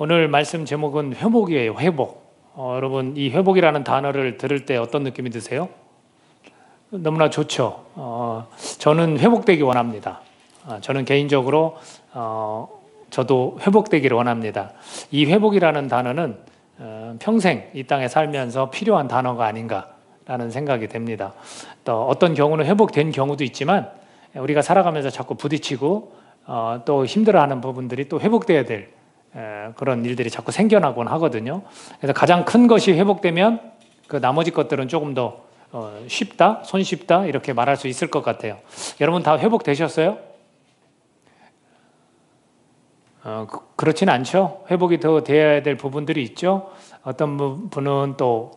오늘 말씀 제목은 회복이에요. 회복. 여러분 이 회복이라는 단어를 들을 때 어떤 느낌이 드세요? 너무나 좋죠. 저는 회복되기 원합니다. 저는 개인적으로 저도 회복되기를 원합니다. 이 회복이라는 단어는 평생 이 땅에 살면서 필요한 단어가 아닌가라는 생각이 됩니다. 또 어떤 경우는 회복된 경우도 있지만 우리가 살아가면서 자꾸 부딪히고 또 힘들어하는 부분들이 또 회복돼야 될 그런 일들이 자꾸 생겨나곤 하거든요. 그래서 가장 큰 것이 회복되면 그 나머지 것들은 조금 더 쉽다, 손쉽다 이렇게 말할 수 있을 것 같아요. 여러분 다 회복되셨어요? 그렇진 않죠. 회복이 더 돼야 될 부분들이 있죠. 어떤 분은 또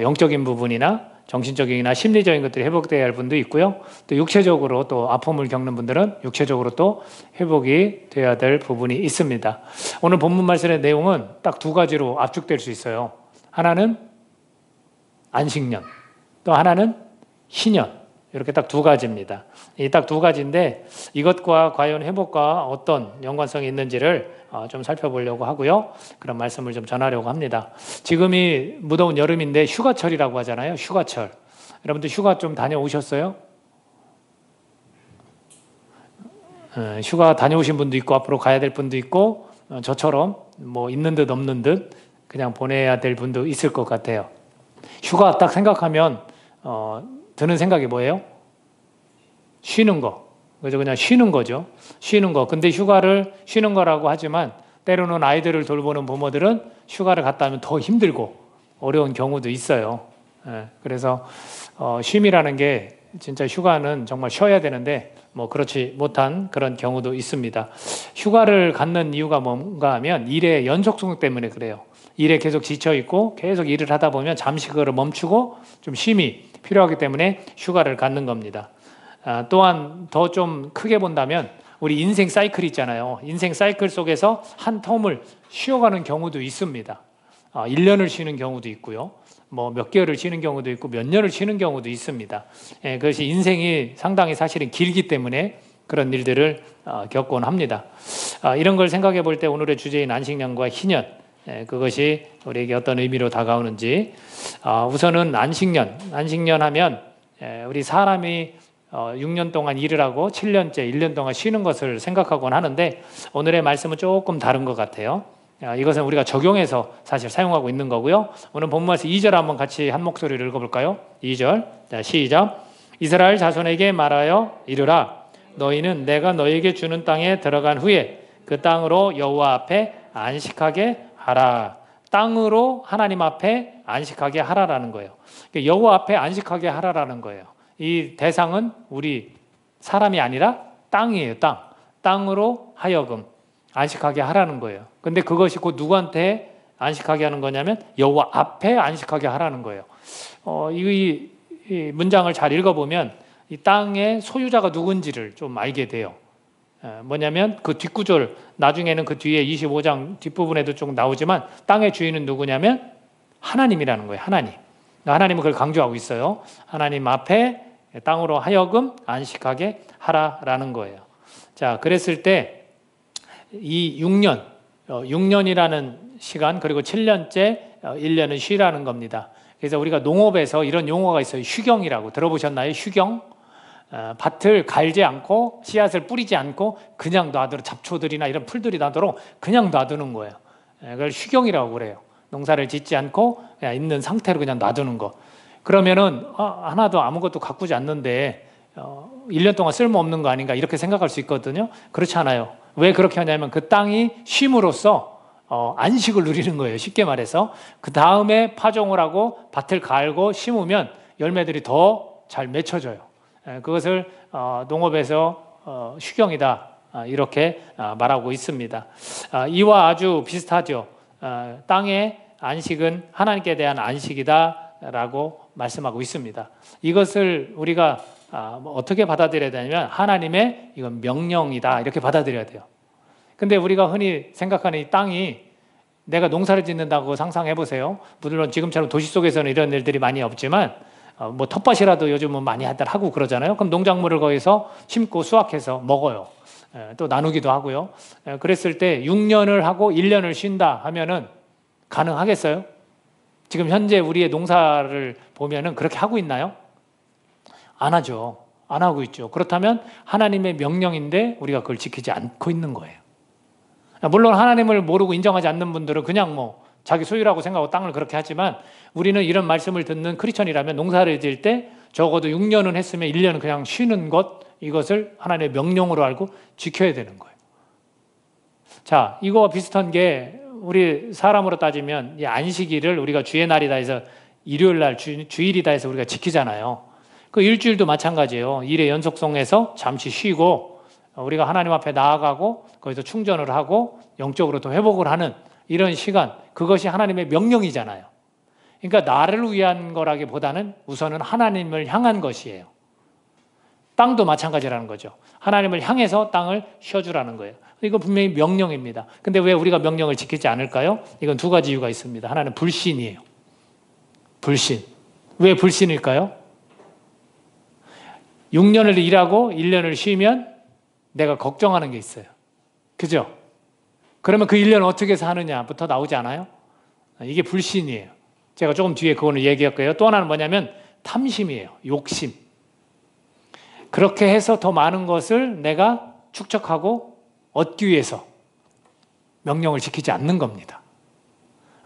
영적인 부분이나 정신적이나 심리적인 것들이 회복돼야 할 분도 있고요. 또 육체적으로 또 아픔을 겪는 분들은 육체적으로 또 회복이 돼야 될 부분이 있습니다. 오늘 본문 말씀의 내용은 딱 두 가지로 압축될 수 있어요. 하나는 안식년, 또 하나는 희년. 이렇게 딱 두 가지입니다. 이 딱 두 가지인데 이것과 과연 회복과 어떤 연관성이 있는지를 좀 살펴보려고 하고요. 그런 말씀을 좀 전하려고 합니다. 지금이 무더운 여름인데 휴가철이라고 하잖아요. 휴가철. 여러분들 휴가 좀 다녀오셨어요? 휴가 다녀오신 분도 있고 앞으로 가야 될 분도 있고 저처럼 뭐 있는 듯 없는 듯 그냥 보내야 될 분도 있을 것 같아요. 휴가 딱 생각하면 드는 생각이 뭐예요? 쉬는 거. 그죠? 그냥 쉬는 거죠. 쉬는 거. 근데 휴가를 쉬는 거라고 하지만 때로는 아이들을 돌보는 부모들은 휴가를 갔다 하면 더 힘들고 어려운 경우도 있어요. 그래서 쉼이라는 게 진짜 휴가는 정말 쉬어야 되는데 뭐 그렇지 못한 그런 경우도 있습니다. 휴가를 갖는 이유가 뭔가 하면 일의 연속성 때문에 그래요. 일에 계속 지쳐있고 계속 일을 하다 보면 잠시 그거를 멈추고 좀 쉼이 필요하기 때문에 휴가를 갖는 겁니다. 또한 더 좀 크게 본다면 우리 인생 사이클 있잖아요. 인생 사이클 속에서 한 텀을 쉬어가는 경우도 있습니다. 1년을 쉬는 경우도 있고요. 뭐 몇 개월을 쉬는 경우도 있고 몇 년을 쉬는 경우도 있습니다. 그것이 인생이 상당히 사실은 길기 때문에 그런 일들을 겪곤 합니다. 이런 걸 생각해 볼 때 오늘의 주제인 안식년과 희년, 그것이 우리에게 어떤 의미로 다가오는지. 우선은 안식년 하면 우리 사람이 6년 동안 일을 하고 7년째 1년 동안 쉬는 것을 생각하곤 하는데 오늘의 말씀은 조금 다른 것 같아요. 이것은 우리가 적용해서 사실 사용하고 있는 거고요. 오늘 본문 말씀 2절 한번 같이 한 목소리로 읽어볼까요? 2절 시작. 이스라엘 자손에게 말하여 이르라. 너희는 내가 너희에게 주는 땅에 들어간 후에 그 땅으로 여호와 앞에 안식하게 하라. 땅으로 하나님 앞에 안식하게 하라라는 거예요. 여호와 앞에 안식하게 하라라는 거예요. 이 대상은 우리 사람이 아니라 땅이에요. 땅으로 하여금 안식하게 하라는 거예요. 근데 그것이 곧 누구한테 안식하게 하는 거냐면 여호와 앞에 안식하게 하라는 거예요. 이 문장을 잘 읽어보면 이 땅의 소유자가 누군지를 좀 알게 돼요. 뭐냐면 그 뒷구절, 나중에는 그 뒤에 25장 뒷부분에도 좀 나오지만 땅의 주인은 누구냐면 하나님이라는 거예요. 하나님은 그걸 강조하고 있어요. 하나님 앞에 땅으로 하여금 안식하게 하라라는 거예요. 자, 그랬을 때 이 6년이라는 시간 그리고 7년째 1년은 쉬라는 겁니다. 그래서 우리가 농업에서 이런 용어가 있어요. 휴경이라고 들어보셨나요? 휴경. 밭을 갈지 않고 씨앗을 뿌리지 않고 그냥 놔두는 잡초들이나 이런 풀들이 나도록 그냥 놔두는 거예요. 그걸 휴경이라고 그래요. 농사를 짓지 않고 그냥 있는 상태로 그냥 놔두는 거. 그러면은 하나도 아무것도 가꾸지 않는데 1년 동안 쓸모없는 거 아닌가 이렇게 생각할 수 있거든요. 그렇지 않아요. 왜 그렇게 하냐면 그 땅이 쉼으로써 안식을 누리는 거예요. 쉽게 말해서 그 다음에 파종을 하고 밭을 갈고 심으면 열매들이 더 잘 맺혀져요. 그것을 농업에서 휴경이다 이렇게 말하고 있습니다. 이와 아주 비슷하죠. 땅의 안식은 하나님께 대한 안식이다라고 말씀하고 있습니다. 이것을 우리가 어떻게 받아들여야 되냐면 하나님의 이건 명령이다 이렇게 받아들여야 돼요. 근데 우리가 흔히 생각하는 이 땅이 내가 농사를 짓는다고 상상해 보세요. 물론 지금처럼 도시 속에서는 이런 일들이 많이 없지만 뭐 텃밭이라도 요즘은 많이 하고 그러잖아요. 그럼 농작물을 거기서 심고 수확해서 먹어요. 또 나누기도 하고요. 그랬을 때 6년을 하고 1년을 쉰다 하면은 가능하겠어요? 지금 현재 우리의 농사를 보면은 그렇게 하고 있나요? 안 하죠. 안 하고 있죠. 그렇다면 하나님의 명령인데 우리가 그걸 지키지 않고 있는 거예요. 물론 하나님을 모르고 인정하지 않는 분들은 그냥 뭐 자기 소유라고 생각하고 땅을 그렇게 하지만 우리는 이런 말씀을 듣는 크리스천이라면 농사를 지을 때 적어도 6년은 했으면 1년은 그냥 쉬는 것, 이것을 하나님의 명령으로 알고 지켜야 되는 거예요. 자, 이거와 비슷한 게 우리 사람으로 따지면 이 안식일을 우리가 주의 날이다 해서 일요일 날 주일이다 해서 우리가 지키잖아요. 그 일주일도 마찬가지예요. 일의 연속성에서 잠시 쉬고 우리가 하나님 앞에 나아가고 거기서 충전을 하고 영적으로 또 회복을 하는 이런 시간, 그것이 하나님의 명령이잖아요. 그러니까 나를 위한 거라기보다는 우선은 하나님을 향한 것이에요. 땅도 마찬가지라는 거죠. 하나님을 향해서 땅을 쉬어주라는 거예요. 이거 분명히 명령입니다. 근데 왜 우리가 명령을 지키지 않을까요? 이건 두 가지 이유가 있습니다. 하나는 불신이에요. 불신. 왜 불신일까요? 6년을 일하고 1년을 쉬면 내가 걱정하는 게 있어요. 그죠? 그러면 그 1년 어떻게 사느냐부터 나오지 않아요? 이게 불신이에요. 제가 조금 뒤에 그거는 얘기할 거예요. 또 하나는 뭐냐면 탐심이에요. 욕심. 그렇게 해서 더 많은 것을 내가 축적하고 얻기 위해서 명령을 지키지 않는 겁니다.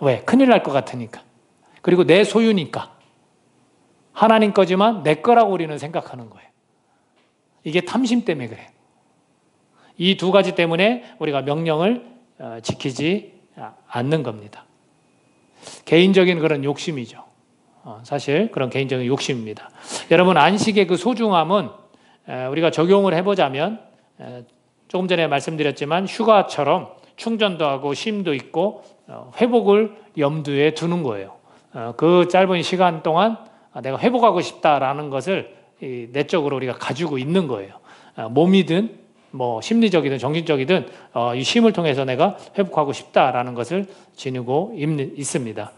왜? 큰일 날 것 같으니까. 그리고 내 소유니까. 하나님 거지만 내 거라고 우리는 생각하는 거예요. 이게 탐심 때문에 그래요. 이 두 가지 때문에 우리가 명령을 지키지 않는 겁니다. 개인적인 그런 욕심이죠. 사실 그런 개인적인 욕심입니다. 여러분, 안식의 그 소중함은 우리가 적용을 해보자면 조금 전에 말씀드렸지만 휴가처럼 충전도 하고 쉼도 있고 회복을 염두에 두는 거예요. 그 짧은 시간 동안 내가 회복하고 싶다라는 것을 내적으로 우리가 가지고 있는 거예요. 몸이든 뭐 심리적이든 정신적이든 이 쉼을 통해서 내가 회복하고 싶다라는 것을 지니고 있습니다.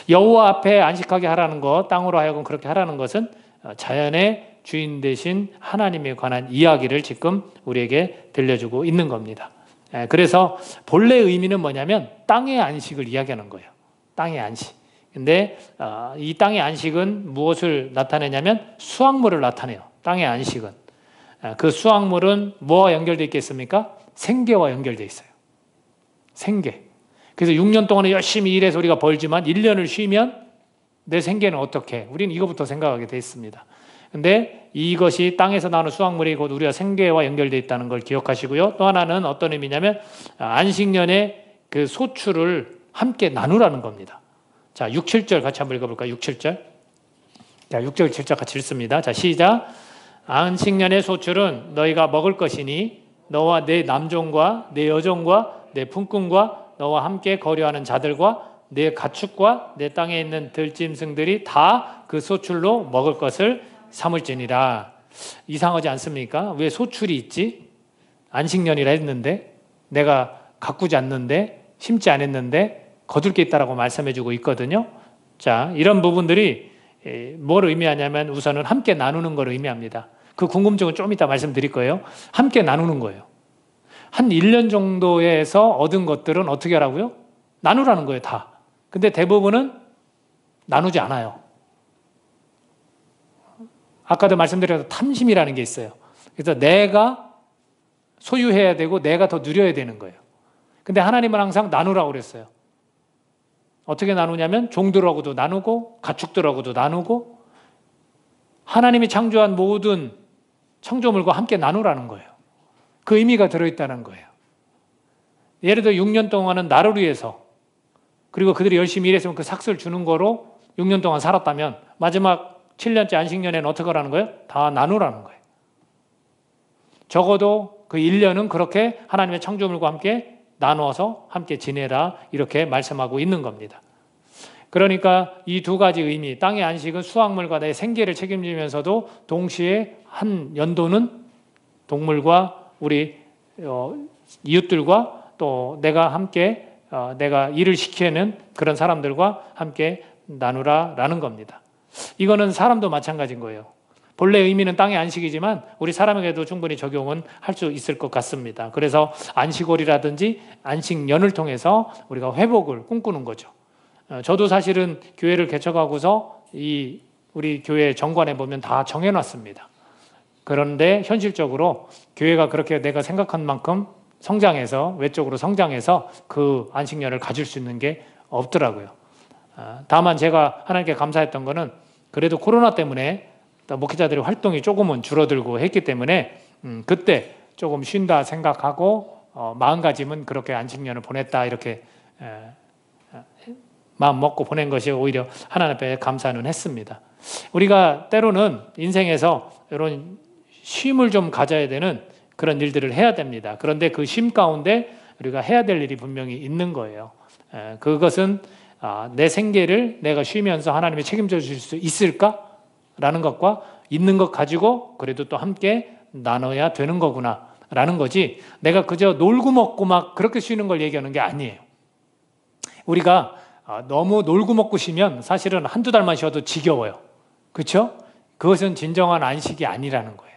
여호와 앞에 안식하게 하라는 것, 땅으로 하여금 그렇게 하라는 것은 자연의 주인 되신 하나님에 관한 이야기를 지금 우리에게 들려주고 있는 겁니다. 그래서 본래 의미는 뭐냐면 땅의 안식을 이야기하는 거예요. 땅의 안식. 근데 이 땅의 안식은 무엇을 나타내냐면 수확물을 나타내요. 땅의 안식은. 그 수확물은 뭐와 연결되어 있겠습니까? 생계와 연결되어 있어요. 생계. 그래서 6년 동안에 열심히 일해서 우리가 벌지만 1년을 쉬면 내 생계는 어떻게? 우리는 이거부터 생각하게 돼 있습니다. 근데 이것이 땅에서 나오는 수확물이 곧 우리가 생계와 연결되어 있다는 걸 기억하시고요. 또 하나는 어떤 의미냐면 안식년의 그 소출을 함께 나누라는 겁니다. 자, 6, 7절 같이 한번 읽어볼까요? 6, 7절. 자, 6절, 7절 같이 읽습니다. 자, 시작. 안식년의 소출은 너희가 먹을 것이니 너와 내 남종과 내 여종과 내 품꾼과 너와 함께 거류하는 자들과 내 가축과 내 땅에 있는 들짐승들이 다 그 소출로 먹을 것을 삼을지니라. 이상하지 않습니까? 왜 소출이 있지? 안식년이라 했는데 내가 가꾸지 않는데 심지 않았는데 거둘 게 있다라고 말씀해주고 있거든요. 자, 이런 부분들이 뭘 의미하냐면 우선은 함께 나누는 걸 의미합니다. 그 궁금증은 좀 이따 말씀드릴 거예요. 함께 나누는 거예요. 한 1년 정도에서 얻은 것들은 어떻게 하라고요? 나누라는 거예요, 다. 근데 대부분은 나누지 않아요. 아까도 말씀드렸던 탐심이라는 게 있어요. 그래서 내가 소유해야 되고 내가 더 누려야 되는 거예요. 근데 하나님은 항상 나누라고 그랬어요. 어떻게 나누냐면 종들하고도 나누고 가축들하고도 나누고 하나님이 창조한 모든 창조물과 함께 나누라는 거예요. 그 의미가 들어있다는 거예요. 예를 들어 6년 동안은 나를 위해서 그리고 그들이 열심히 일했으면 그 삭스를 주는 거로 6년 동안 살았다면 마지막 7년째 안식년에는 어떻게 하라는 거예요? 다 나누라는 거예요. 적어도 그 1년은 그렇게 하나님의 창조물과 함께 나누어서 함께 지내라 이렇게 말씀하고 있는 겁니다. 그러니까 이 두 가지 의미, 땅의 안식은 수확물과 내 생계를 책임지면서도 동시에 한 연도는 동물과 우리 이웃들과 또 내가 함께 내가 일을 시키는 그런 사람들과 함께 나누라라는 겁니다. 이거는 사람도 마찬가지인 거예요. 본래 의미는 땅의 안식이지만 우리 사람에게도 충분히 적용은 할 수 있을 것 같습니다. 그래서 안식월이라든지 안식년을 통해서 우리가 회복을 꿈꾸는 거죠. 저도 사실은 교회를 개척하고서 우리 교회 정관에 보면 다 정해놨습니다. 그런데 현실적으로 교회가 그렇게 내가 생각한 만큼 성장해서, 외적으로 성장해서 그 안식년을 가질 수 있는 게 없더라고요. 다만 제가 하나님께 감사했던 거는 그래도 코로나 때문에 목회자들의 활동이 조금은 줄어들고 했기 때문에 그때 조금 쉰다 생각하고 마음가짐은 그렇게 안식년을 보냈다 이렇게 마음 먹고 보낸 것이 오히려 하나님 앞에 감사는 했습니다. 우리가 때로는 인생에서 이런 쉼을 좀 가져야 되는 그런 일들을 해야 됩니다. 그런데 그 쉼 가운데 우리가 해야 될 일이 분명히 있는 거예요. 그것은 내 생계를 내가 쉬면서 하나님이 책임져 주실 수 있을까라는 것과 있는 것 가지고 그래도 또 함께 나눠야 되는 거구나 라는 거지, 내가 그저 놀고 먹고 막 그렇게 쉬는 걸 얘기하는 게 아니에요. 우리가 너무 놀고 먹고 쉬면 사실은 한두 달만 쉬어도 지겨워요. 그렇죠? 그것은 진정한 안식이 아니라는 거예요.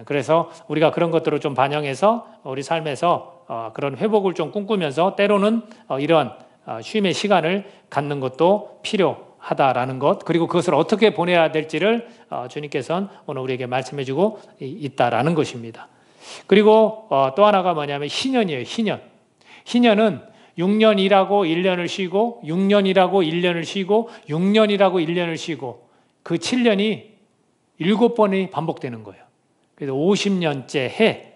그래서 우리가 그런 것들을 좀 반영해서 우리 삶에서 그런 회복을 좀 꿈꾸면서 때로는 이런 쉼의 시간을 갖는 것도 필요하다라는 것, 그리고 그것을 어떻게 보내야 될지를 주님께서는 오늘 우리에게 말씀해주고 있다라는 것입니다. 그리고 또 하나가 뭐냐면 희년이에요. 희년. 희년은 6년 일하고 1년을 쉬고 6년 일하고 1년을 쉬고 6년 일하고 1년을 쉬고 그 7년이 7번이 반복되는 거예요. 그래서 50년째 해,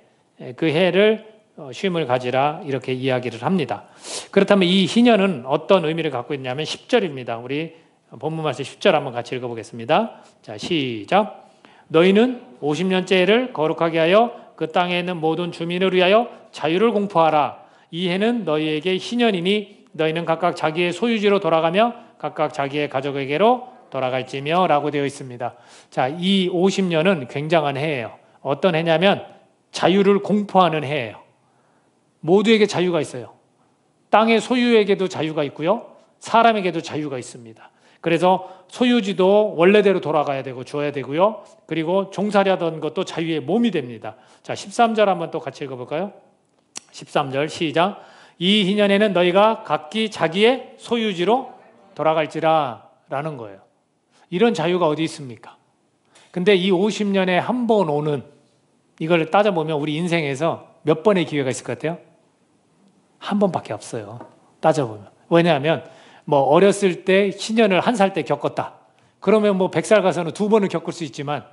그 해를 쉼을 가지라 이렇게 이야기를 합니다. 그렇다면 이 희년은 어떤 의미를 갖고 있냐면 10절입니다. 우리 본문 말씀 10절 한번 같이 읽어보겠습니다. 자, 시작. 너희는 50년째 해를 거룩하게 하여 그 땅에 있는 모든 주민을 위하여 자유를 공포하라. 이 해는 너희에게 희년이니 너희는 각각 자기의 소유지로 돌아가며 각각 자기의 가족에게로 돌아갈지며 라고 되어 있습니다. 자, 이 50년은 굉장한 해예요. 어떤 해냐면 자유를 공포하는 해예요. 모두에게 자유가 있어요. 땅의 소유에게도 자유가 있고요. 사람에게도 자유가 있습니다. 그래서 소유지도 원래대로 돌아가야 되고 줘야 되고요. 그리고 종살이하던 것도 자유의 몸이 됩니다. 자, 13절 한번 또 같이 읽어볼까요? 13절 시작. 이 희년에는 너희가 각기 자기의 소유지로 돌아갈지라 라는 거예요. 이런 자유가 어디 있습니까? 근데 이 50년에 한 번 오는, 이걸 따져보면 우리 인생에서 몇 번의 기회가 있을 것 같아요? 한 번밖에 없어요. 따져보면. 왜냐하면 뭐 어렸을 때 희년을 1살 때 겪었다. 그러면 뭐 100살 가서는 2번을 겪을 수 있지만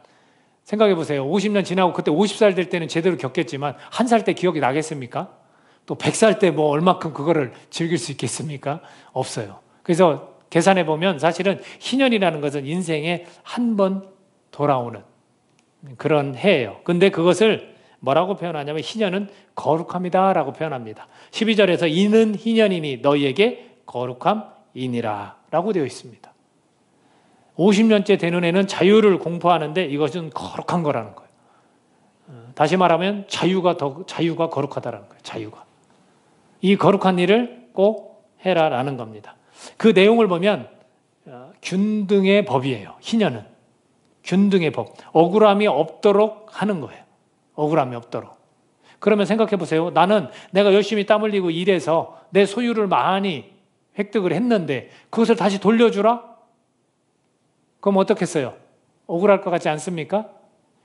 생각해 보세요. 50년 지나고 그때 50살 될 때는 제대로 겪겠지만 1살 때 기억이 나겠습니까? 또 100살 때 뭐 얼마큼 그거를 즐길 수 있겠습니까? 없어요. 그래서 계산해 보면 사실은 희년이라는 것은 인생에 한 번 돌아오는 그런 해예요. 근데 그것을 뭐라고 표현하냐면 희년은 거룩합니다 라고 표현합니다. 12절에서 이는 희년이니 너희에게 거룩함이니라 라고 되어 있습니다. 50년째 되는 애는 자유를 공포하는데 이것은 거룩한 거라는 거예요. 다시 말하면 자유가 거룩하다라는 거예요. 자유가. 이 거룩한 일을 꼭 해라라는 겁니다. 그 내용을 보면 균등의 법이에요. 희년은 균등의 법. 억울함이 없도록 하는 거예요. 억울함이 없도록. 그러면 생각해 보세요. 나는 내가 열심히 땀 흘리고 일해서 내 소유를 많이 획득을 했는데 그것을 다시 돌려주라? 그럼 어떻겠어요? 억울할 것 같지 않습니까?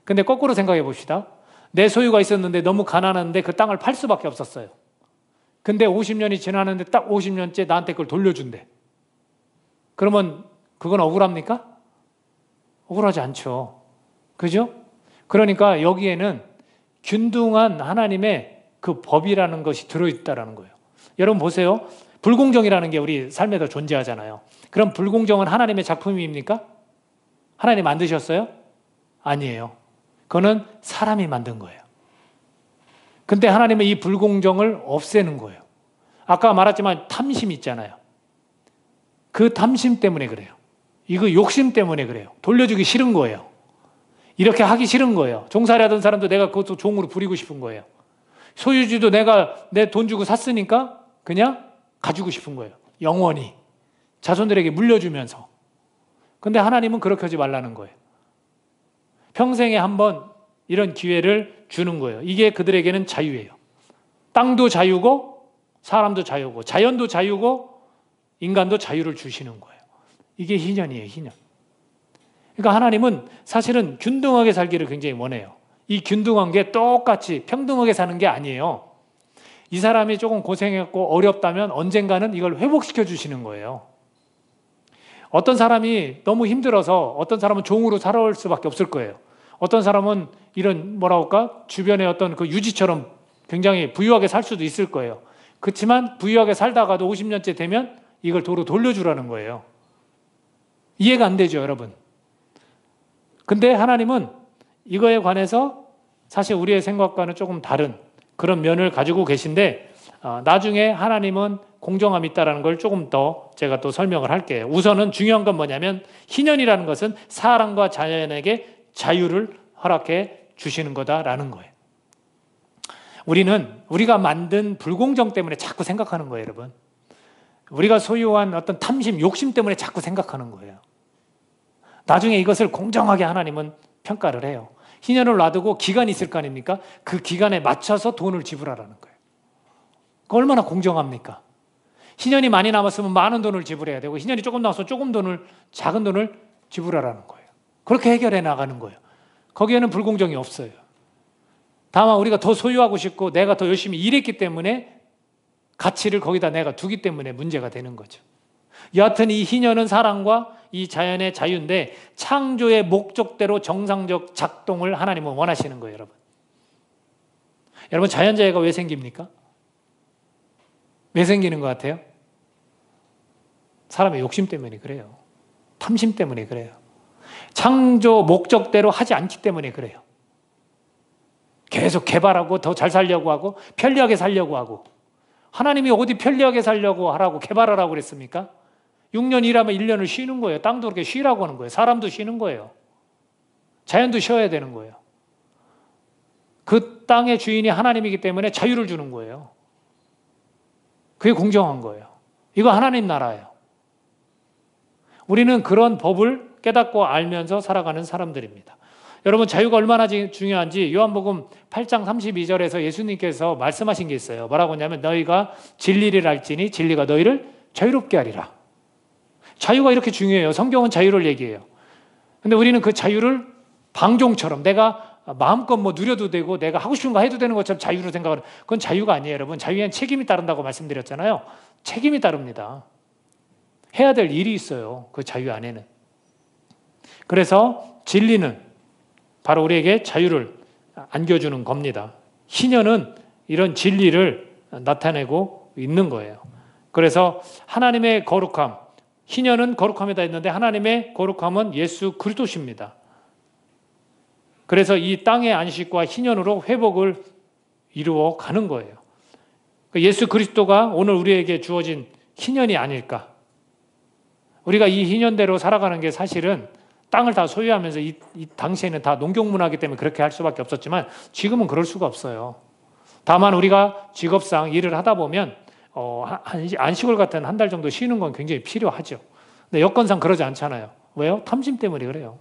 근데 거꾸로 생각해 봅시다. 내 소유가 있었는데 너무 가난한데 그 땅을 팔 수밖에 없었어요. 근데 50년이 지났는데 딱 50년째 나한테 그걸 돌려준대. 그러면 그건 억울합니까? 억울하지 않죠. 그죠? 그러니까 여기에는 균등한 하나님의 그 법이라는 것이 들어있다는 거예요. 여러분 보세요. 불공정이라는 게 우리 삶에도 존재하잖아요. 그럼 불공정은 하나님의 작품입니까? 하나님 만드셨어요? 아니에요. 그거는 사람이 만든 거예요. 근데 하나님은 이 불공정을 없애는 거예요. 아까 말했지만 탐심 있잖아요. 그 탐심 때문에 그래요. 이거 욕심 때문에 그래요. 돌려주기 싫은 거예요. 이렇게 하기 싫은 거예요. 종살이 하던 사람도 내가 그것도 종으로 부리고 싶은 거예요. 소유주도 내가 내 돈 주고 샀으니까 그냥 가지고 싶은 거예요. 영원히. 자손들에게 물려주면서. 근데 하나님은 그렇게 하지 말라는 거예요. 평생에 한 번 이런 기회를 주는 거예요. 이게 그들에게는 자유예요. 땅도 자유고 사람도 자유고 자연도 자유고 인간도 자유를 주시는 거예요. 이게 희년이에요. 희년. 그러니까 하나님은 사실은 균등하게 살기를 굉장히 원해요. 이 균등한 게 똑같이 평등하게 사는 게 아니에요. 이 사람이 조금 고생했고 어렵다면 언젠가는 이걸 회복시켜 주시는 거예요. 어떤 사람이 너무 힘들어서 어떤 사람은 종으로 살아올 수밖에 없을 거예요. 어떤 사람은 이런 뭐라고 할까? 주변의 어떤 그 유지처럼 굉장히 부유하게 살 수도 있을 거예요. 그렇지만 부유하게 살다가도 50년째 되면 이걸 도로 돌려주라는 거예요. 이해가 안 되죠, 여러분. 근데 하나님은 이거에 관해서 사실 우리의 생각과는 조금 다른 그런 면을 가지고 계신데 나중에 하나님은 공정함이 있다는 걸 조금 더 제가 또 설명을 할게요. 우선은 중요한 건 뭐냐면 희년이라는 것은 사람과 자연에게 자유를 허락해 주시는 거다라는 거예요. 우리가 만든 불공정 때문에 자꾸 생각하는 거예요, 여러분. 우리가 소유한 어떤 탐심, 욕심 때문에 자꾸 생각하는 거예요. 나중에 이것을 공정하게 하나님은 평가를 해요. 희년을 놔두고 기간이 있을 거 아닙니까? 그 기간에 맞춰서 돈을 지불하라는 거예요. 그 얼마나 공정합니까? 희년이 많이 남았으면 많은 돈을 지불해야 되고 희년이 조금 남았으면 작은 돈을 지불하라는 거예요. 그렇게 해결해 나가는 거예요. 거기에는 불공정이 없어요. 다만 우리가 더 소유하고 싶고 내가 더 열심히 일했기 때문에 가치를 거기다 내가 두기 때문에 문제가 되는 거죠. 여하튼 이 희년은 사람과 이 자연의 자유인데 창조의 목적대로 정상적 작동을 하나님은 원하시는 거예요, 여러분. 여러분, 자연재해가 왜 생깁니까? 왜 생기는 것 같아요? 사람의 욕심 때문에 그래요. 탐심 때문에 그래요. 창조 목적대로 하지 않기 때문에 그래요. 계속 개발하고 더 잘 살려고 하고 편리하게 살려고 하고 하나님이 어디 편리하게 살려고 하라고 개발하라고 그랬습니까? 6년 일하면 1년을 쉬는 거예요. 땅도 그렇게 쉬라고 하는 거예요. 사람도 쉬는 거예요. 자연도 쉬어야 되는 거예요. 그 땅의 주인이 하나님이기 때문에 자유를 주는 거예요. 그게 공정한 거예요. 이거 하나님 나라예요. 우리는 그런 법을 깨닫고 알면서 살아가는 사람들입니다. 여러분, 자유가 얼마나 중요한지 요한복음 8장 32절에서 예수님께서 말씀하신 게 있어요. 뭐라고 하냐면 너희가 진리를 알지니 진리가 너희를 자유롭게 하리라. 자유가 이렇게 중요해요. 성경은 자유를 얘기해요. 근데 우리는 그 자유를 방종처럼 내가 마음껏 뭐 누려도 되고 내가 하고 싶은 거 해도 되는 것처럼 자유로 생각을, 그건 자유가 아니에요, 여러분. 자유에는 책임이 따른다고 말씀드렸잖아요. 책임이 따릅니다. 해야 될 일이 있어요, 그 자유 안에는. 그래서 진리는 바로 우리에게 자유를 안겨주는 겁니다. 희년은 이런 진리를 나타내고 있는 거예요. 그래서 하나님의 거룩함, 희년은 거룩함에다 있는데 하나님의 거룩함은 예수 그리스도십니다. 그래서 이 땅의 안식과 희년으로 회복을 이루어 가는 거예요. 예수 그리스도가 오늘 우리에게 주어진 희년이 아닐까. 우리가 이 희년대로 살아가는 게 사실은 땅을 다 소유하면서 이 당시에는 다 농경문화이기 때문에 그렇게 할 수밖에 없었지만 지금은 그럴 수가 없어요. 다만 우리가 직업상 일을 하다 보면 안식월 같은 한 달 정도 쉬는 건 굉장히 필요하죠. 근데 여건상 그러지 않잖아요. 왜요? 탐심 때문에 그래요.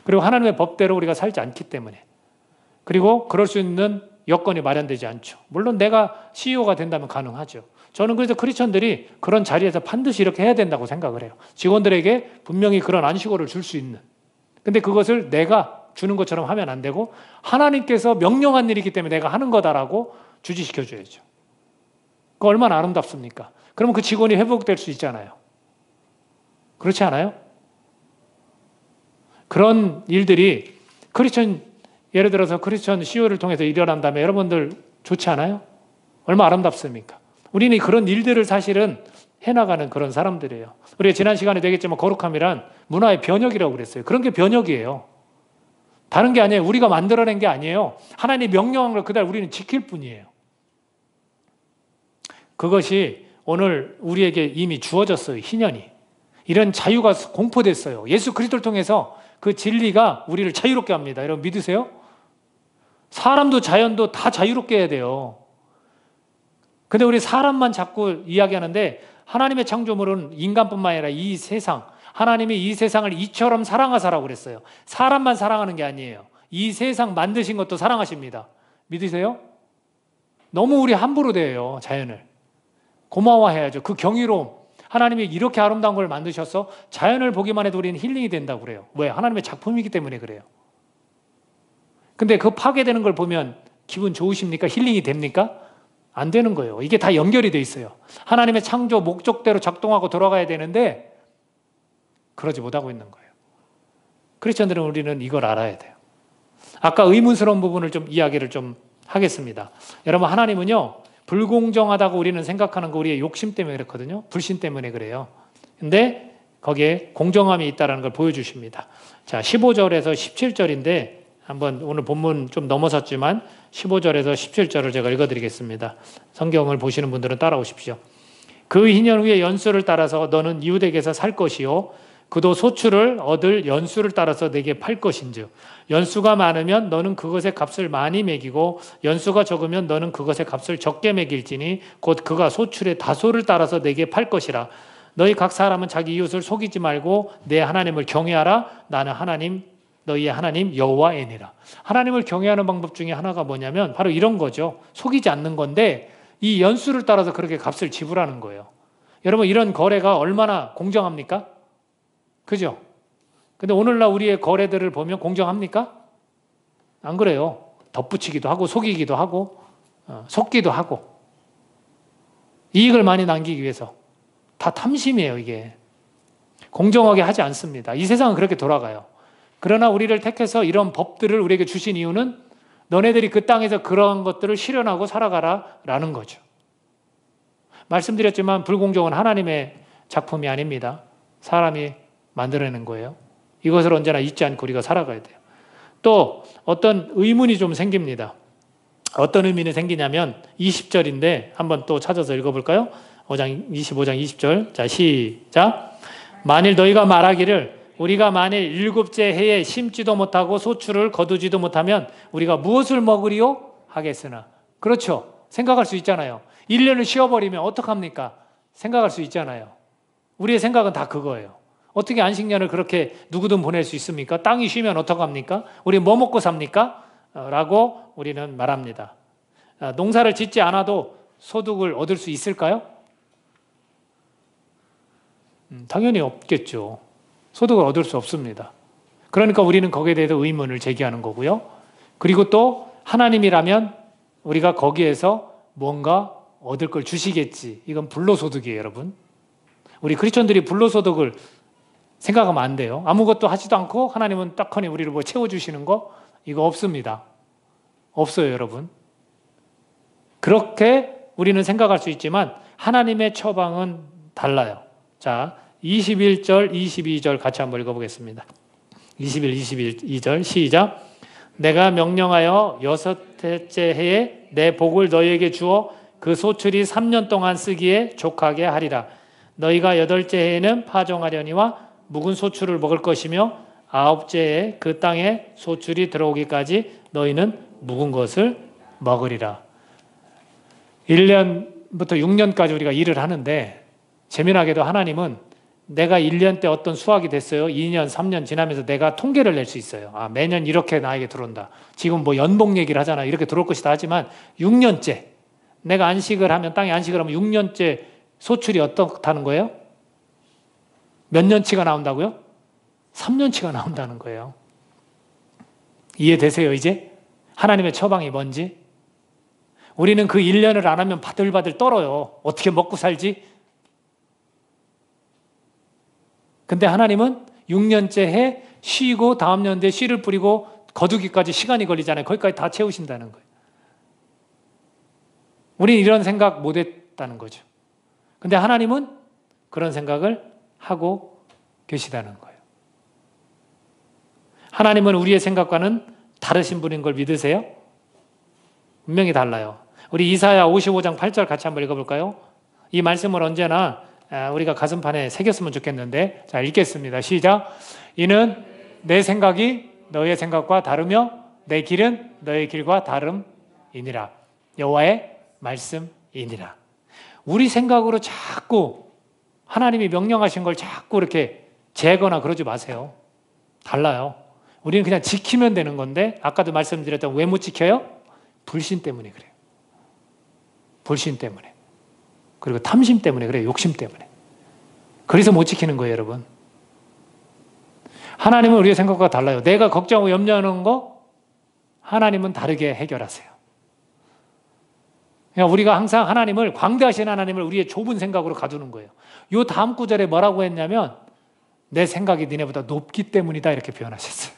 그리고 하나님의 법대로 우리가 살지 않기 때문에. 그리고 그럴 수 있는 여건이 마련되지 않죠. 물론 내가 CEO가 된다면 가능하죠. 저는 그래서 크리스천들이 그런 자리에서 반드시 이렇게 해야 된다고 생각을 해요. 직원들에게 분명히 그런 안식월을 줄 수 있는. 근데 그것을 내가 주는 것처럼 하면 안 되고 하나님께서 명령한 일이기 때문에 내가 하는 거다라고 주지시켜줘야죠. 그거 얼마나 아름답습니까? 그러면 그 직원이 회복될 수 있잖아요. 그렇지 않아요? 그런 일들이 예를 들어서 크리스천 CEO를 통해서 일어난다면 여러분들 좋지 않아요? 얼마나 아름답습니까? 우리는 그런 일들을 사실은 해나가는 그런 사람들이에요. 우리가 지난 시간에 되겠지만 거룩함이란 문화의 변혁이라고 그랬어요. 그런 게 변혁이에요. 다른 게 아니에요. 우리가 만들어낸 게 아니에요. 하나님이 명령한 걸 그대로 우리는 지킬 뿐이에요. 그것이 오늘 우리에게 이미 주어졌어요. 희년이. 이런 자유가 공포됐어요. 예수 그리스도를 통해서 그 진리가 우리를 자유롭게 합니다. 여러분 믿으세요? 사람도 자연도 다 자유롭게 해야 돼요. 근데 우리 사람만 자꾸 이야기하는데 하나님의 창조물은 인간뿐만 아니라 이 세상, 하나님이 이 세상을 이처럼 사랑하사라고 그랬어요. 사람만 사랑하는 게 아니에요. 이 세상 만드신 것도 사랑하십니다. 믿으세요? 너무 우리 함부로 대해요, 자연을. 고마워해야죠. 그 경이로움. 하나님이 이렇게 아름다운 걸 만드셔서 자연을 보기만 해도 우리는 힐링이 된다고 그래요. 왜? 하나님의 작품이기 때문에 그래요. 근데 그 파괴되는 걸 보면 기분 좋으십니까? 힐링이 됩니까? 안 되는 거예요. 이게 다 연결이 돼 있어요. 하나님의 창조 목적대로 작동하고 돌아가야 되는데 그러지 못하고 있는 거예요. 크리스천들은 우리는 이걸 알아야 돼요. 아까 의문스러운 부분을 좀 이야기를 좀 하겠습니다. 여러분, 하나님은요, 불공정하다고 우리는 생각하는 거 우리의 욕심 때문에 그렇거든요. 불신 때문에 그래요. 근데 거기에 공정함이 있다는 걸 보여주십니다. 자, 15절에서 17절인데 한번 오늘 본문 좀 넘어섰지만 15절에서 17절을 제가 읽어드리겠습니다. 성경을 보시는 분들은 따라오십시오. 그 희년 후에 연수를 따라서 너는 이웃에게서 살 것이요 그도 소출을 얻을 연수를 따라서 내게 팔 것인즉 연수가 많으면 너는 그것의 값을 많이 매기고 연수가 적으면 너는 그것의 값을 적게 매길지니 곧 그가 소출의 다소를 따라서 내게 팔 것이라. 너희 각 사람은 자기 이웃을 속이지 말고 내 하나님을 경외하라. 나는 하나님 너희의 하나님 여호와이니라. 하나님을 경외하는 방법 중에 하나가 뭐냐면 바로 이런 거죠. 속이지 않는 건데 이 연수를 따라서 그렇게 값을 지불하는 거예요. 여러분, 이런 거래가 얼마나 공정합니까? 그죠? 근데 오늘날 우리의 거래들을 보면 공정합니까? 안 그래요. 덧붙이기도 하고 속이기도 하고 속기도 하고 이익을 많이 남기기 위해서 다 탐심이에요. 이게 공정하게 하지 않습니다. 이 세상은 그렇게 돌아가요. 그러나 우리를 택해서 이런 법들을 우리에게 주신 이유는 너네들이 그 땅에서 그런 것들을 실현하고 살아가라 라는 거죠. 말씀드렸지만 불공정은 하나님의 작품이 아닙니다. 사람이 만들어내는 거예요. 이것을 언제나 잊지 않고 우리가 살아가야 돼요. 또 어떤 의문이 좀 생깁니다. 어떤 의문이 생기냐면 20절인데 한번 또 찾아서 읽어볼까요? 25장 20절. 자, 시작. 만일 너희가 말하기를 우리가 만일 일곱째 해에 심지도 못하고 소출을 거두지도 못하면 우리가 무엇을 먹으리요? 하겠으나. 그렇죠. 생각할 수 있잖아요. 1년을 쉬어버리면 어떡합니까? 생각할 수 있잖아요. 우리의 생각은 다 그거예요. 어떻게 안식년을 그렇게 누구든 보낼 수 있습니까? 땅이 쉬면 어떡합니까? 우리 뭐 먹고 삽니까? 라고 우리는 말합니다. 농사를 짓지 않아도 소득을 얻을 수 있을까요? 당연히 없겠죠. 소득을 얻을 수 없습니다. 그러니까 우리는 거기에 대해서 의문을 제기하는 거고요. 그리고 또 하나님이라면 우리가 거기에서 뭔가 얻을 걸 주시겠지. 이건 불로소득이에요, 여러분. 우리 크리스천들이 불로소득을 생각하면 안 돼요. 아무것도 하지도 않고 하나님은 딱하니 우리를 뭐 채워주시는 거? 이거 없습니다. 없어요, 여러분. 그렇게 우리는 생각할 수 있지만 하나님의 처방은 달라요. 자, 21절, 22절 같이 한번 읽어보겠습니다. 21, 22절 시작. 내가 명령하여 여섯째 해에 내 복을 너희에게 주어 그 소출이 3년 동안 쓰기에 족하게 하리라. 너희가 여덟째 해에는 파종하려니와 묵은 소출을 먹을 것이며 아홉째 해에 그 땅에 소출이 들어오기까지 너희는 묵은 것을 먹으리라. 1년부터 6년까지 우리가 일을 하는데 재미나게도 하나님은 내가 1년 때 어떤 수확이 됐어요. 2년, 3년 지나면서 내가 통계를 낼 수 있어요. 아, 매년 이렇게 나에게 들어온다. 지금 뭐 연봉 얘기를 하잖아요. 이렇게 들어올 것이다 하지만 6년째 내가 안식을 하면 땅에 안식을 하면 6년째 소출이 어떻다는 거예요? 몇 년치가 나온다고요? 3년치가 나온다는 거예요. 이해되세요, 이제? 하나님의 처방이 뭔지? 우리는 그 1년을 안 하면 바들바들 떨어요. 어떻게 먹고 살지? 근데 하나님은 6년째 해 쉬고 다음 년도에 씨를 뿌리고 거두기까지 시간이 걸리잖아요. 거기까지 다 채우신다는 거예요. 우리는 이런 생각 못 했다는 거죠. 근데 하나님은 그런 생각을 하고 계시다는 거예요. 하나님은 우리의 생각과는 다르신 분인 걸 믿으세요? 분명히 달라요. 우리 이사야 55장 8절 같이 한번 읽어볼까요? 이 말씀을 언제나 우리가 가슴판에 새겼으면 좋겠는데, 자, 읽겠습니다. 시작. 이는 내 생각이 너의 생각과 다르며 내 길은 너의 길과 다름이니라. 여호와의 말씀이니라. 우리 생각으로 자꾸 하나님이 명령하신 걸 자꾸 이렇게 재거나 그러지 마세요. 달라요. 우리는 그냥 지키면 되는 건데 아까도 말씀드렸던 왜 못 지켜요? 불신 때문에 그래요. 불신 때문에. 그리고 탐심 때문에 그래요. 욕심 때문에. 그래서 못 지키는 거예요, 여러분. 하나님은 우리의 생각과 달라요. 내가 걱정하고 염려하는 거 하나님은 다르게 해결하세요. 그러니까 우리가 항상 하나님을, 광대하신 하나님을 우리의 좁은 생각으로 가두는 거예요. 요 다음 구절에 뭐라고 했냐면 내 생각이 니네보다 높기 때문이다 이렇게 표현하셨어요.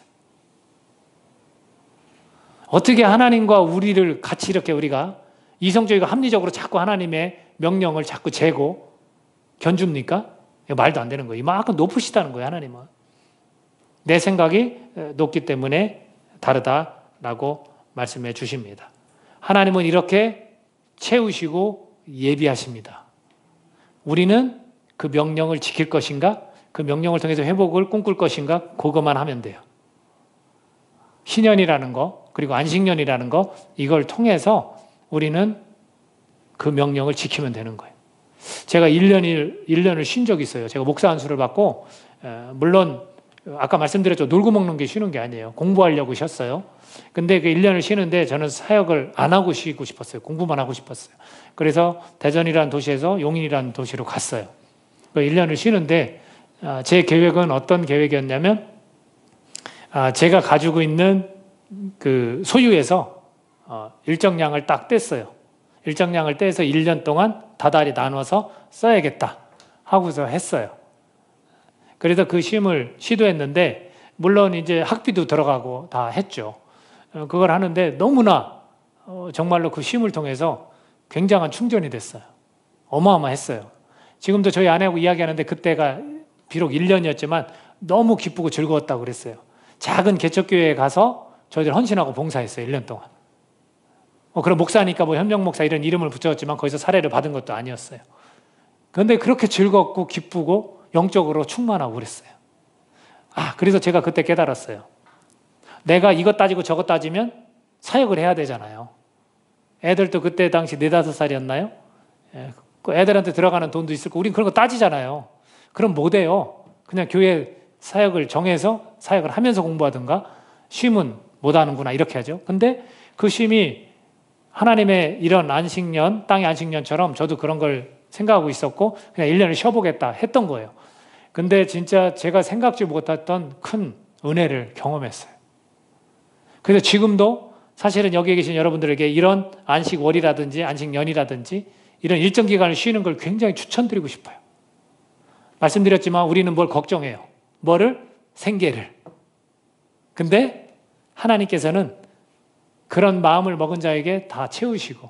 어떻게 하나님과 우리를 같이 이렇게 우리가 이성적이고 합리적으로 자꾸 하나님의 명령을 자꾸 재고 견줍니까? 말도 안 되는 거예요. 이만큼 높으시다는 거예요, 하나님은. 내 생각이 높기 때문에 다르다라고 말씀해 주십니다. 하나님은 이렇게 채우시고 예비하십니다. 우리는 그 명령을 지킬 것인가? 그 명령을 통해서 회복을 꿈꿀 것인가? 그것만 하면 돼요. 신년이라는 거, 그리고 안식년이라는 거, 이걸 통해서 우리는 그 명령을 지키면 되는 거예요. 제가 1년을 쉰 적이 있어요. 제가 목사 안수를 받고, 물론 아까 말씀드렸죠. 놀고 먹는 게 쉬는 게 아니에요. 공부하려고 쉬었어요. 근데 그 1년을 쉬는데 저는 사역을 안 하고 쉬고 싶었어요. 공부만 하고 싶었어요. 그래서 대전이라는 도시에서 용인이라는 도시로 갔어요. 그 1년을 쉬는데 제 계획은 어떤 계획이었냐면 제가 가지고 있는 그 소유에서 일정량을 딱 뗐어요. 일정량을 떼서 1년 동안 다달이 나눠서 써야겠다 하고서 했어요. 그래서 그 쉼을 시도했는데 물론 이제 학비도 들어가고 다 했죠. 그걸 하는데 너무나 정말로 그 쉼을 통해서 굉장한 충전이 됐어요. 어마어마했어요. 지금도 저희 아내하고 이야기하는데 그때가 비록 1년이었지만 너무 기쁘고 즐거웠다고 그랬어요. 작은 개척교회에 가서 저희들 헌신하고 봉사했어요. 1년 동안. 그럼 목사니까 뭐 현명 목사 이런 이름을 붙였지만 거기서 사례를 받은 것도 아니었어요. 그런데 그렇게 즐겁고 기쁘고 영적으로 충만하고 그랬어요. 그래서 제가 그때 깨달았어요. 내가 이것 따지고 저것 따지면 사역을 해야 되잖아요. 애들도 그때 당시 4, 5살이었나요? 그 애들한테 들어가는 돈도 있을 거고 우린 그런 거 따지잖아요. 그럼 못 해요. 그냥 교회 사역을 정해서 사역을 하면서 공부하든가 쉼은 못 하는구나 이렇게 하죠. 근데 그 쉼이 하나님의 이런 안식년, 땅의 안식년처럼 저도 그런 걸 생각하고 있었고 그냥 1년을 쉬어보겠다 했던 거예요. 근데 진짜 제가 생각지 못했던 큰 은혜를 경험했어요. 그래서 지금도 사실은 여기에 계신 여러분들에게 이런 안식월이라든지 안식년이라든지 이런 일정 기간을 쉬는 걸 굉장히 추천드리고 싶어요. 말씀드렸지만 우리는 뭘 걱정해요. 뭐를? 생계를. 근데 하나님께서는 그런 마음을 먹은 자에게 다 채우시고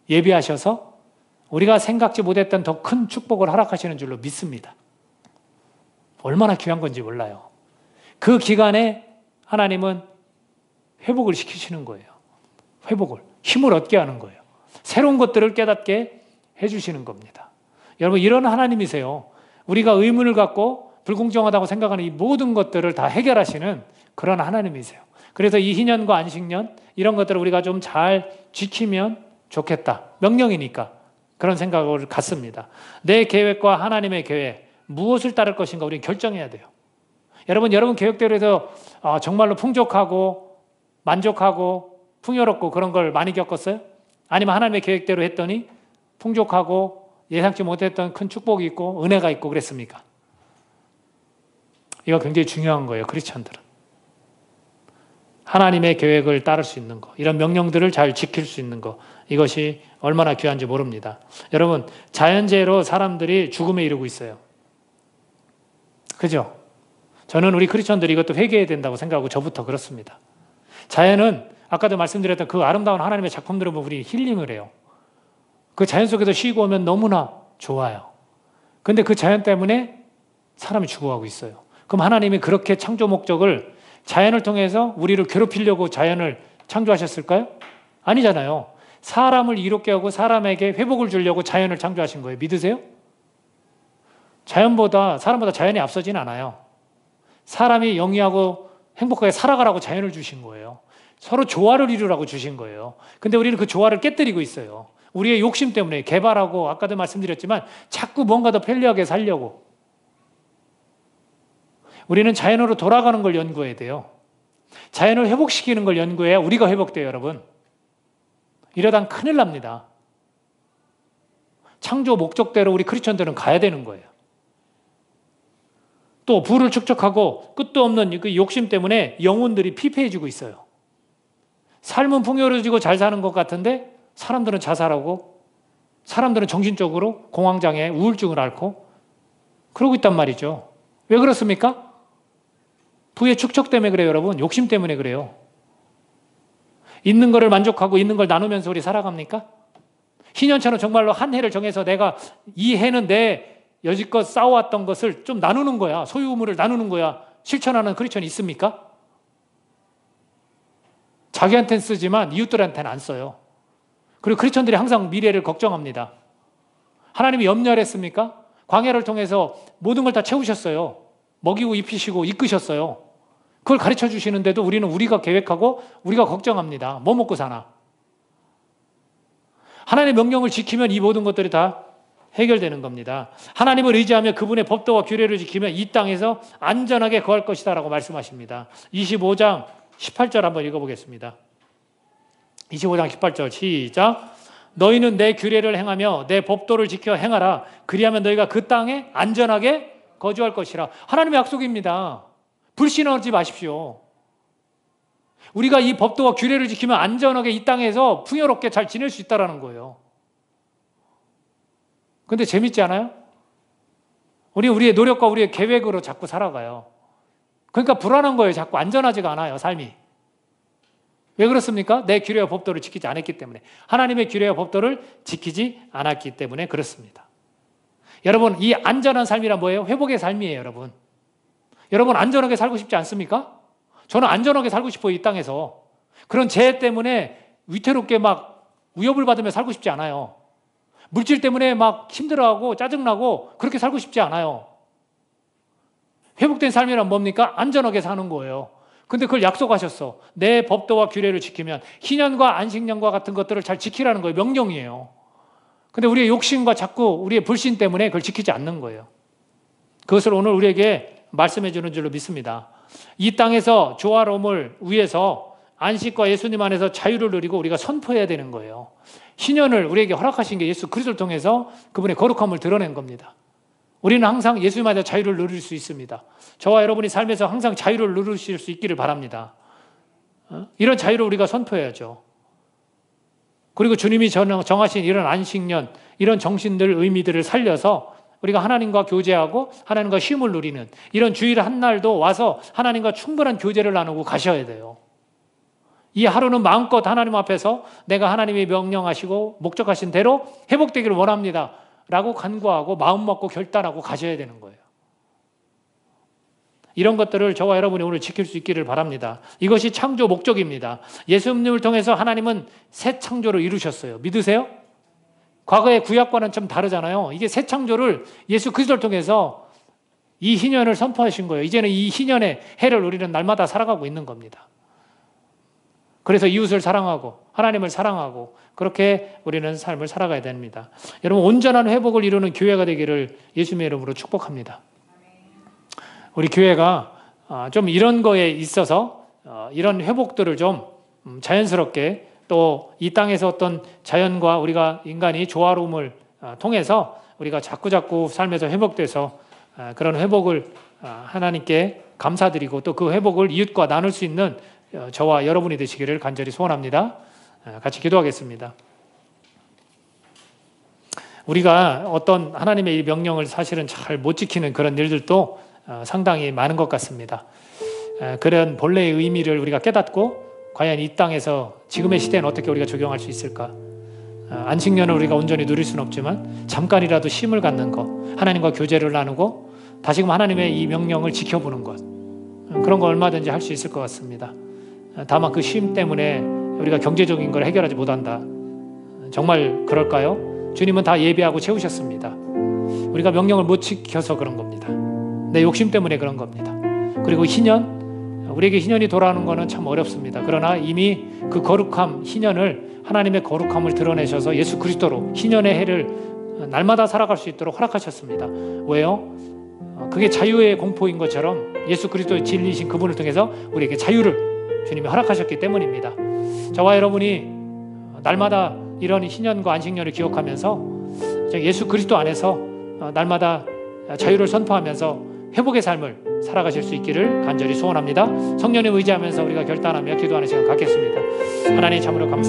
예비하셔서 우리가 생각지 못했던 더 큰 축복을 허락하시는 줄로 믿습니다. 얼마나 귀한 건지 몰라요. 그 기간에 하나님은 회복을 시키시는 거예요. 회복을. 힘을 얻게 하는 거예요. 새로운 것들을 깨닫게 해주시는 겁니다. 여러분 이런 하나님이세요. 우리가 의문을 갖고 불공정하다고 생각하는 이 모든 것들을 다 해결하시는 그런 하나님이세요. 그래서 이 희년과 안식년 이런 것들을 우리가 좀 잘 지키면 좋겠다. 명령이니까 그런 생각을 갖습니다. 내 계획과 하나님의 계획 무엇을 따를 것인가 우리는 결정해야 돼요. 여러분 계획대로 해서 정말로 풍족하고 만족하고 풍요롭고 그런 걸 많이 겪었어요? 아니면 하나님의 계획대로 했더니 풍족하고 예상치 못했던 큰 축복이 있고 은혜가 있고 그랬습니까? 이거 굉장히 중요한 거예요. 크리스천들은. 하나님의 계획을 따를 수 있는 거, 이런 명령들을 잘 지킬 수 있는 거, 이것이 얼마나 귀한지 모릅니다. 여러분, 자연재해로 사람들이 죽음에 이르고 있어요. 그죠? 저는 우리 크리스천들이 이것도 회개해야 된다고 생각하고 저부터 그렇습니다. 자연은 아까도 말씀드렸던 그 아름다운 하나님의 작품들을 보면 우리 힐링을 해요. 그 자연 속에서 쉬고 오면 너무나 좋아요. 근데 그 자연 때문에 사람이 죽어가고 있어요. 그럼 하나님이 그렇게 창조 목적을 자연을 통해서 우리를 괴롭히려고 자연을 창조하셨을까요? 아니잖아요. 사람을 이롭게 하고 사람에게 회복을 주려고 자연을 창조하신 거예요. 믿으세요? 사람보다 자연이 앞서진 않아요. 사람이 영위하고 행복하게 살아가라고 자연을 주신 거예요. 서로 조화를 이루라고 주신 거예요. 근데 우리는 그 조화를 깨뜨리고 있어요. 우리의 욕심 때문에 개발하고 아까도 말씀드렸지만 자꾸 뭔가 더 편리하게 살려고. 우리는 자연으로 돌아가는 걸 연구해야 돼요. 자연을 회복시키는 걸 연구해야 우리가 회복돼요, 여러분. 이러다 큰일 납니다. 창조 목적대로 우리 크리스천들은 가야 되는 거예요. 또 부를 축적하고 끝도 없는 그 욕심 때문에 영혼들이 피폐해지고 있어요. 삶은 풍요로워지고 잘 사는 것 같은데 사람들은 자살하고 사람들은 정신적으로 공황장애, 우울증을 앓고 그러고 있단 말이죠. 왜 그렇습니까? 부의 축적 때문에 그래요, 여러분. 욕심 때문에 그래요. 있는 거를 만족하고 있는 걸 나누면서 우리 살아갑니까? 희년처럼 정말로 한 해를 정해서 내가 이 해는 내 여지껏 쌓아왔던 것을 좀 나누는 거야. 소유물을 나누는 거야. 실천하는 크리스천이 있습니까? 자기한테는 쓰지만 이웃들한테는 안 써요. 그리고 크리스천들이 항상 미래를 걱정합니다. 하나님이 염려를 했습니까? 광야를 통해서 모든 걸 다 채우셨어요. 먹이고 입히시고 이끄셨어요. 그걸 가르쳐 주시는데도 우리는 우리가 계획하고 우리가 걱정합니다. 뭐 먹고 사나? 하나님의 명령을 지키면 이 모든 것들이 다 해결되는 겁니다. 하나님을 의지하며 그분의 법도와 규례를 지키면 이 땅에서 안전하게 거할 것이다 라고 말씀하십니다. 25장 18절 한번 읽어보겠습니다. 25장 18절 시작. 너희는 내 규례를 행하며 내 법도를 지켜 행하라. 그리하면 너희가 그 땅에 안전하게 거주할 것이라. 하나님의 약속입니다. 불신하지 마십시오. 우리가 이 법도와 규례를 지키면 안전하게 이 땅에서 풍요롭게 잘 지낼 수 있다는 거예요. 근데 재밌지 않아요? 우리의 노력과 우리의 계획으로 자꾸 살아가요. 그러니까 불안한 거예요. 자꾸 안전하지가 않아요, 삶이. 왜 그렇습니까? 내 규례와 법도를 지키지 않았기 때문에. 하나님의 규례와 법도를 지키지 않았기 때문에 그렇습니다. 여러분, 이 안전한 삶이란 뭐예요? 회복의 삶이에요, 여러분. 여러분, 안전하게 살고 싶지 않습니까? 저는 안전하게 살고 싶어요, 이 땅에서. 그런 재해 때문에 위태롭게 막 위협을 받으며 살고 싶지 않아요. 물질 때문에 막 힘들어하고 짜증나고 그렇게 살고 싶지 않아요. 회복된 삶이란 뭡니까? 안전하게 사는 거예요. 근데 그걸 약속하셨어. 내 법도와 규례를 지키면 희년과 안식년과 같은 것들을 잘 지키라는 거예요. 명령이에요. 근데 우리의 욕심과 자꾸 우리의 불신 때문에 그걸 지키지 않는 거예요. 그것을 오늘 우리에게 말씀해 주는 줄로 믿습니다. 이 땅에서 조화로움을 위해서 안식과 예수님 안에서 자유를 누리고 우리가 선포해야 되는 거예요. 희년을 우리에게 허락하신 게 예수 그리스도를 통해서 그분의 거룩함을 드러낸 겁니다. 우리는 항상 예수님 안에서 자유를 누릴 수 있습니다. 저와 여러분이 삶에서 항상 자유를 누리실 수 있기를 바랍니다. 이런 자유를 우리가 선포해야죠. 그리고 주님이 정하신 이런 안식년, 이런 정신들, 의미들을 살려서 우리가 하나님과 교제하고 하나님과 쉼을 누리는 이런 주일 한 날도 와서 하나님과 충분한 교제를 나누고 가셔야 돼요. 이 하루는 마음껏 하나님 앞에서 내가 하나님이 명령하시고 목적하신 대로 회복되기를 원합니다 라고 간구하고 마음 먹고 결단하고 가셔야 되는 거예요. 이런 것들을 저와 여러분이 오늘 지킬 수 있기를 바랍니다. 이것이 창조 목적입니다. 예수님을 통해서 하나님은 새 창조를 이루셨어요. 믿으세요? 과거의 구약과는 좀 다르잖아요. 이게 새 창조를 예수 그리스도를 통해서 이 희년을 선포하신 거예요. 이제는 이 희년의 해를 우리는 날마다 살아가고 있는 겁니다. 그래서 이웃을 사랑하고 하나님을 사랑하고 그렇게 우리는 삶을 살아가야 됩니다. 여러분, 온전한 회복을 이루는 교회가 되기를 예수님의 이름으로 축복합니다. 우리 교회가 좀 이런 거에 있어서 이런 회복들을 좀 자연스럽게 또 이 땅에서 어떤 자연과 우리가 인간이 조화로움을 통해서 우리가 자꾸자꾸 삶에서 회복돼서 그런 회복을 하나님께 감사드리고 또 그 회복을 이웃과 나눌 수 있는 저와 여러분이 되시기를 간절히 소원합니다. 같이 기도하겠습니다. 우리가 어떤 하나님의 이 명령을 사실은 잘 못 지키는 그런 일들도 상당히 많은 것 같습니다. 그런 본래의 의미를 우리가 깨닫고 과연 이 땅에서 지금의 시대는 어떻게 우리가 적용할 수 있을까? 안식년을 우리가 온전히 누릴 수는 없지만 잠깐이라도 쉼을 갖는 것, 하나님과 교제를 나누고 다시금 하나님의 이 명령을 지켜보는 것, 그런 거 얼마든지 할 수 있을 것 같습니다. 다만 그 쉼 때문에 우리가 경제적인 걸 해결하지 못한다. 정말 그럴까요? 주님은 다 예비하고 채우셨습니다. 우리가 명령을 못 지켜서 그런 겁니다. 내 욕심 때문에 그런 겁니다. 그리고 희년, 우리에게 희년이 돌아오는 것은 참 어렵습니다. 그러나 이미 그 거룩함, 희년을 하나님의 거룩함을 드러내셔서 예수 그리스도로 희년의 해를 날마다 살아갈 수 있도록 허락하셨습니다. 왜요? 그게 자유의 공포인 것처럼 예수 그리스도의 진리이신 그분을 통해서 우리에게 자유를 주님이 허락하셨기 때문입니다. 저와 여러분이 날마다 이런 신년과 안식년을 기억하면서 예수 그리스도 안에서 날마다 자유를 선포하면서 회복의 삶을 살아가실 수 있기를 간절히 소원합니다. 성령님 의지하면서 우리가 결단하며 기도하는 시간 갖겠습니다. 하나님 참으로 감사합니다.